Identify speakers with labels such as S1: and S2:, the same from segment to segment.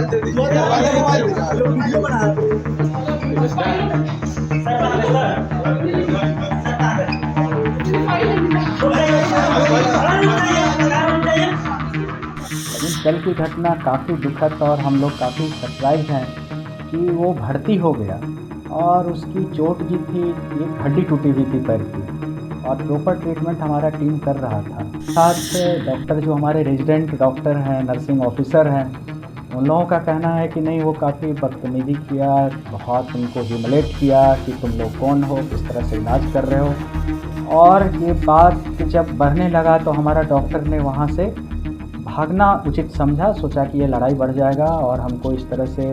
S1: लेकिन कल की घटना काफ़ी दुखद और हम लोग काफ़ी सरप्राइज हैं कि वो भर्ती हो गया और उसकी चोट जी थी, एक हड्डी टूटी हुई थी पैर की और प्रॉपर ट्रीटमेंट हमारा टीम कर रहा था। साथ डॉक्टर जो हमारे रेजिडेंट डॉक्टर हैं, नर्सिंग ऑफिसर हैं, उन लोगों का कहना है कि नहीं, वो काफ़ी बदतमीज़ी किया, बहुत उनको ह्यूमिलेट किया कि तुम लोग कौन हो, किस तरह से इलाज कर रहे हो। और ये बात जब बढ़ने लगा तो हमारा डॉक्टर ने वहाँ से भागना उचित समझा, सोचा कि ये लड़ाई बढ़ जाएगा और हमको इस तरह से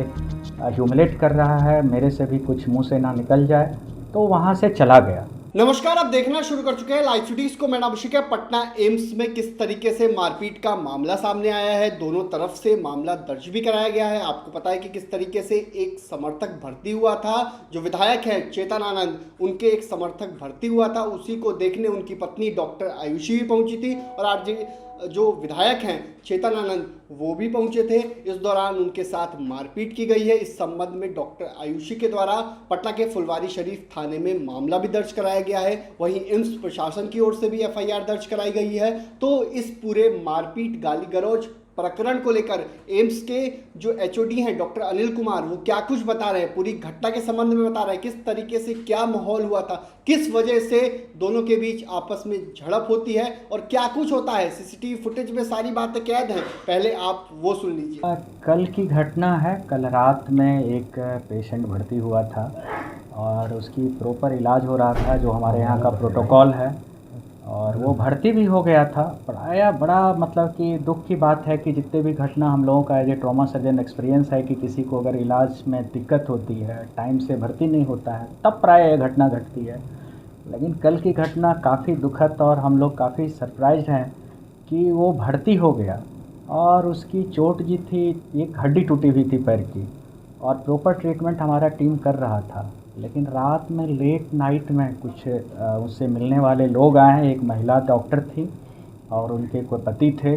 S1: ह्यूमिलेट कर रहा है, मेरे से भी कुछ मुंह से ना निकल जाए, तो वहाँ से चला गया।
S2: नमस्कार, आप देखना शुरू कर चुके हैं लाइव सिटीज को। मैं अभिषेक है। पटना एम्स में किस तरीके से मारपीट का मामला सामने आया है, दोनों तरफ से मामला दर्ज भी कराया गया है। आपको पता है कि किस तरीके से एक समर्थक भर्ती हुआ था, जो विधायक है चेतन आनंद, उनके एक समर्थक भर्ती हुआ था। उसी को देखने उनकी पत्नी डॉक्टर आयुषी भी पहुंची थी और आज जो विधायक हैं चेतन आनंद, वो भी पहुंचे थे। इस दौरान उनके साथ मारपीट की गई है। इस संबंध में डॉक्टर आयुषी के द्वारा पटना के फुलवारी शरीफ थाने में मामला भी दर्ज कराया गया है। वहीं एम्स प्रशासन की ओर से भी एफआईआर दर्ज कराई गई है। तो इस पूरे मारपीट गाली गलौज प्रकरण को लेकर एम्स के जो एचओडी हैं डॉक्टर अनिल कुमार, वो क्या कुछ बता रहे हैं, पूरी घटना के संबंध में बता रहे हैं, किस तरीके से क्या माहौल हुआ था, किस वजह से दोनों के बीच आपस में झड़प होती है और क्या कुछ होता है। सीसीटीवी फुटेज में सारी बातें कैद हैं, पहले आप वो सुन लीजिए।
S1: कल की घटना है। कल रात में एक पेशेंट भर्ती हुआ था और उसकी प्रॉपर इलाज हो रहा था, जो हमारे यहाँ का प्रोटोकॉल है, और वो भर्ती भी हो गया था। बड़ा मतलब कि दुख की बात है कि जितने भी घटना हम लोगों का as a trauma surgeon experience है कि किसी को अगर इलाज में दिक्कत होती है, टाइम से भर्ती नहीं होता है, तब प्राय ये घटना घटती है। लेकिन कल की घटना काफ़ी दुखद और हम लोग काफ़ी सरप्राइज हैं कि वो भर्ती हो गया और उसकी चोट जी थी, एक हड्डी टूटी हुई थी पैर की और प्रॉपर ट्रीटमेंट हमारा टीम कर रहा था। लेकिन रात में लेट नाइट में कुछ उससे मिलने वाले लोग आए हैं। एक महिला डॉक्टर थी और उनके कोई पति थे,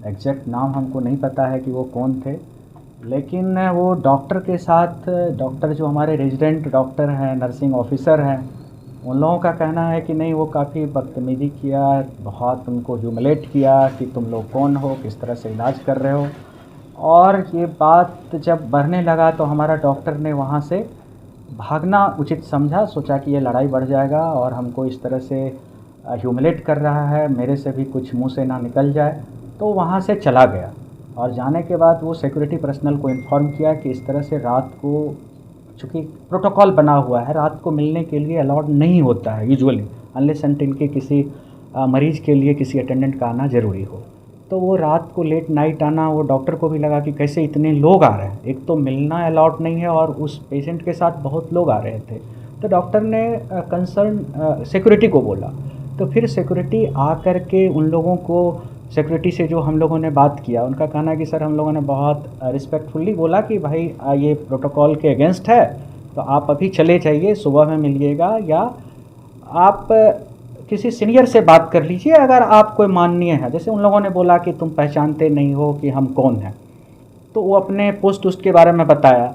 S1: एग्जैक्ट नाम हमको नहीं पता है कि वो कौन थे, लेकिन वो डॉक्टर के साथ, डॉक्टर जो हमारे रेजिडेंट डॉक्टर हैं, नर्सिंग ऑफिसर हैं, उन लोगों का कहना है कि नहीं, वो काफ़ी बदतमीज़ी किया, बहुत उनको ह्यूमिलेट किया कि तुम लोग कौन हो, किस तरह से इलाज कर रहे हो। और ये बात जब बढ़ने लगा तो हमारा डॉक्टर ने वहाँ से भागना उचित समझा, सोचा कि ये लड़ाई बढ़ जाएगा और हमको इस तरह से ह्यूमिलेट कर रहा है, मेरे से भी कुछ मुंह से ना निकल जाए, तो वहाँ से चला गया। और जाने के बाद वो सिक्योरिटी पर्सनल को इन्फॉर्म किया कि इस तरह से रात को, चूँकि प्रोटोकॉल बना हुआ है, रात को मिलने के लिए अलाउड नहीं होता है यूजुअली, अनलेस एंटिल के किसी मरीज़ के लिए किसी अटेंडेंट का आना ज़रूरी हो। तो वो रात को लेट नाइट आना, वो डॉक्टर को भी लगा कि कैसे इतने लोग आ रहे हैं, एक तो मिलना अलाउड नहीं है और उस पेशेंट के साथ बहुत लोग आ रहे थे। तो डॉक्टर ने कंसर्न सिक्योरिटी को बोला। तो फिर सिक्योरिटी आ कर के उन लोगों को, सिक्योरिटी से जो हम लोगों ने बात किया, उनका कहना है कि सर, हम लोगों ने बहुत रिस्पेक्टफुली बोला कि भाई ये प्रोटोकॉल के अगेंस्ट है, तो आप अभी चले जाइए, सुबह में मिलिएगा, या आप किसी सीनियर से बात कर लीजिए अगर आप कोई माननीय है। जैसे उन लोगों ने बोला कि तुम पहचानते नहीं हो कि हम कौन हैं, तो वो अपने पोस्ट उस्ट के बारे में बताया।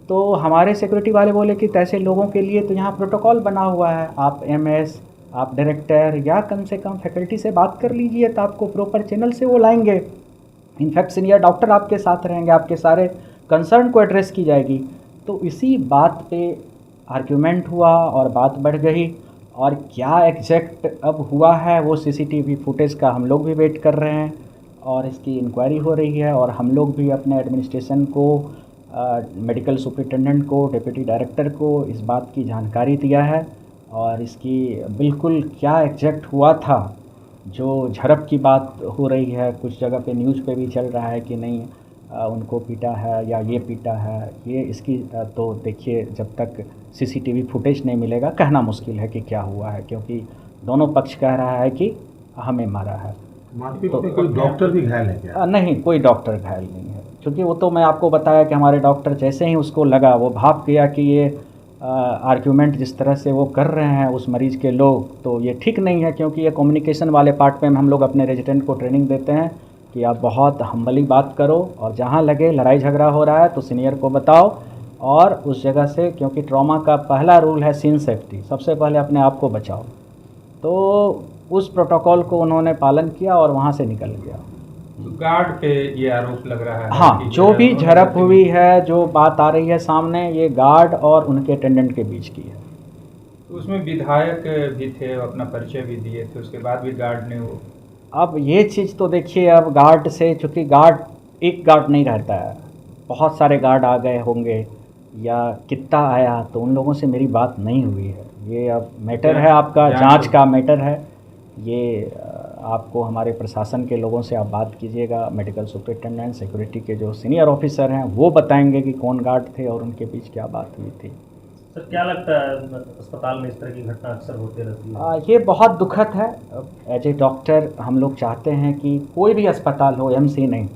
S1: तो हमारे सिक्योरिटी वाले बोले कि ऐसे लोगों के लिए तो यहाँ प्रोटोकॉल बना हुआ है, आप एमएस, आप डायरेक्टर या कम से कम फैकल्टी से बात कर लीजिए, तो आपको प्रॉपर चैनल से वो लाएंगे। इनफैक्ट सीनियर डॉक्टर आपके साथ रहेंगे, आपके सारे कंसर्न को एड्रेस की जाएगी। तो इसी बात पे आर्ग्यूमेंट हुआ और बात बढ़ गई। और क्या एग्जैक्ट अब हुआ है वो सीसीटीवी फुटेज का हम लोग भी वेट कर रहे हैं और इसकी इंक्वायरी हो रही है। और हम लोग भी अपने एडमिनिस्ट्रेशन को, मेडिकल सुपरिटेंडेंट को, डिप्टी डायरेक्टर को इस बात की जानकारी दिया है और इसकी बिल्कुल क्या एग्जैक्ट हुआ था, जो झड़प की बात हो रही है, कुछ जगह पे न्यूज़ पे भी चल रहा है कि नहीं उनको पीटा है या ये पीटा है, ये इसकी तो देखिए, जब तक सीसीटीवी फुटेज नहीं मिलेगा कहना मुश्किल है कि क्या हुआ है, क्योंकि दोनों पक्ष कह रहा है कि हमें मारा है।
S3: मारपीट में कोई डॉक्टर भी घायल है क्या?
S1: नहीं, कोई डॉक्टर घायल नहीं है, क्योंकि वो तो मैं आपको बताया कि हमारे डॉक्टर जैसे ही उसको लगा, वो भाप गया कि ये आर्ग्यूमेंट जिस तरह से वो कर रहे हैं उस मरीज़ के लोग, तो ये ठीक नहीं है। क्योंकि ये कम्युनिकेशन वाले पार्ट पे हम लोग अपने रेजिडेंट को ट्रेनिंग देते हैं कि आप बहुत हम्बली बात करो और जहाँ लगे लड़ाई झगड़ा हो रहा है तो सीनियर को बताओ और उस जगह से, क्योंकि ट्रॉमा का पहला रूल है सीन सेफ्टी, सबसे पहले अपने आप को बचाओ। तो उस प्रोटोकॉल को उन्होंने पालन किया और वहाँ से निकल गया।
S4: तो गार्ड पे ये आरोप लग रहा है
S1: हाँ,
S4: कि
S1: जो भी
S4: उन्होंने
S1: झड़प हुई है, जो बात आ रही है सामने, ये गार्ड और उनके अटेंडेंट के बीच की है।
S4: उसमें विधायक भी थे, अपना परिचय भी दिए थे, उसके बाद भी गार्ड ने वो।
S1: अब ये चीज़ तो देखिए, अब गार्ड से, चूँकि गार्ड एक गार्ड नहीं रहता है, बहुत सारे गार्ड आ गए होंगे या कितना आया, तो उन लोगों से मेरी बात नहीं हुई है। ये अब मैटर है आपका, जांच का मैटर है ये। आपको हमारे प्रशासन के लोगों से आप बात कीजिएगा, मेडिकल सुपरिटेंडेंट, सिक्योरिटी के जो सीनियर ऑफिसर हैं वो बताएंगे कि कौन गार्ड थे और उनके बीच क्या बात हुई थी।
S5: सर, क्या लगता है अस्पताल में इस तरह की घटना अक्सर होती रहती है?
S1: ये बहुत दुखद है। एज ए डॉक्टर हम लोग चाहते हैं कि कोई भी अस्पताल हो, एमसी नहीं,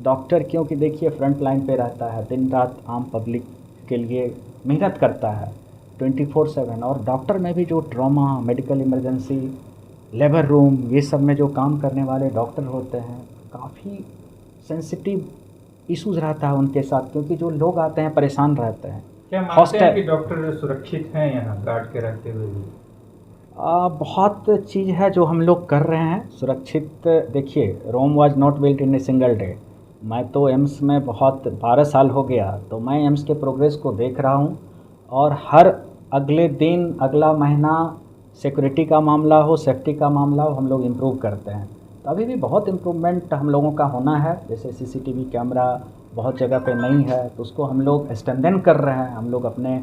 S1: डॉक्टर, क्योंकि देखिए फ्रंट लाइन पे रहता है, दिन रात आम पब्लिक के लिए मेहनत करता है 24/7। और डॉक्टर में भी जो trauma, medical emergency, labour room, ये सब में जो काम करने वाले डॉक्टर होते हैं, काफ़ी सेंसिटिव इश्यूज़ रहता है उनके साथ, क्योंकि जो लोग आते हैं परेशान रहते हैं।
S4: क्या मानते हैं कि डॉक्टर सुरक्षित हैं यहाँ गार्ड के रहते हुए भी?
S1: बहुत चीज़ है जो हम लोग कर रहे हैं सुरक्षित। देखिए, Rome was not built in a single day. मैं तो एम्स में बहुत 12 साल हो गया, तो मैं एम्स के प्रोग्रेस को देख रहा हूँ और हर अगले दिन, अगला महीना सिक्योरिटी का मामला हो, सेफ्टी का मामला हो, हम लोग इम्प्रूव करते हैं। तो अभी भी बहुत इम्प्रूवमेंट हम लोगों का होना है। जैसे सीसीटीवी कैमरा बहुत जगह पे नहीं है, तो उसको हम लोग स्ट्रेंथन कर रहे हैं। हम लोग अपने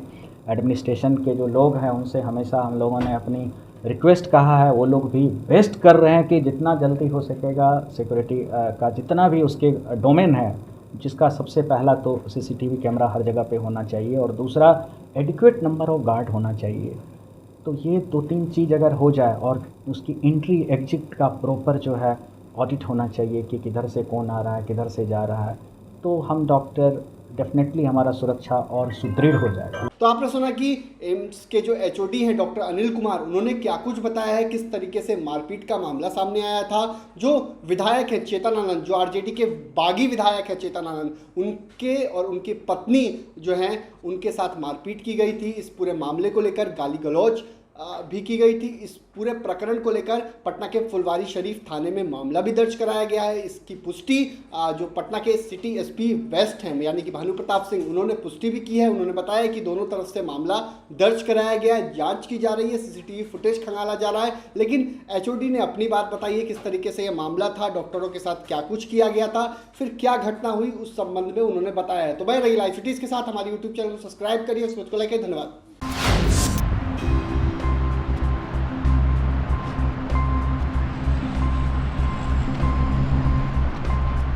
S1: एडमिनिस्ट्रेशन के जो लोग हैं उनसे हमेशा हम लोगों ने अपनी रिक्वेस्ट कहा है, वो लोग भी बेस्ट कर रहे हैं कि जितना जल्दी हो सकेगा सिक्योरिटी का जितना भी उसके डोमेन है, जिसका सबसे पहला तो सीसीटीवी कैमरा हर जगह पे होना चाहिए और दूसरा एडिक्वेट नंबर ऑफ गार्ड होना चाहिए। तो ये 2-3 चीज़ अगर हो जाए और उसकी एंट्री एग्जिट का प्रॉपर जो है ऑडिट होना चाहिए कि किधर से कौन आ रहा है, किधर से जा रहा है, तो हम डॉक्टर डेफिनेटली हमारा सुरक्षा और सुदृढ़ हो जाएगा।
S2: तो आपने सुना कि एम्स के जो एचओडी हैं डॉक्टर अनिल कुमार, उन्होंने क्या कुछ बताया है, किस तरीके से मारपीट का मामला सामने आया था। जो विधायक है चेतन आनंद, जो आरजेडी के बागी विधायक है चेतन आनंद, उनके और उनकी पत्नी जो हैं उनके साथ मारपीट की गई थी। इस पूरे मामले को लेकर गाली गलौज भी की गई थी। इस पूरे प्रकरण को लेकर पटना के फुलवारी शरीफ थाने में मामला भी दर्ज कराया गया है। इसकी पुष्टि जो पटना के सिटी एसपी वेस्ट हैं यानी कि भानु प्रताप सिंह, उन्होंने पुष्टि भी की है। उन्होंने बताया कि दोनों तरफ से मामला दर्ज कराया गया है, जांच की जा रही है, सीसीटीवी फुटेज खंगाला जा रहा है। लेकिन एचओडी ने अपनी बात बताई है, किस तरीके से यह मामला था, डॉक्टरों के साथ क्या कुछ किया गया था, फिर क्या घटना हुई, उस संबंध में उन्होंने बताया है। तो मैं रही लाइव सिटीज़ के साथ, हमारी यूट्यूब चैनल को सब्सक्राइब करिए, उसको लाइक करिए। धन्यवाद।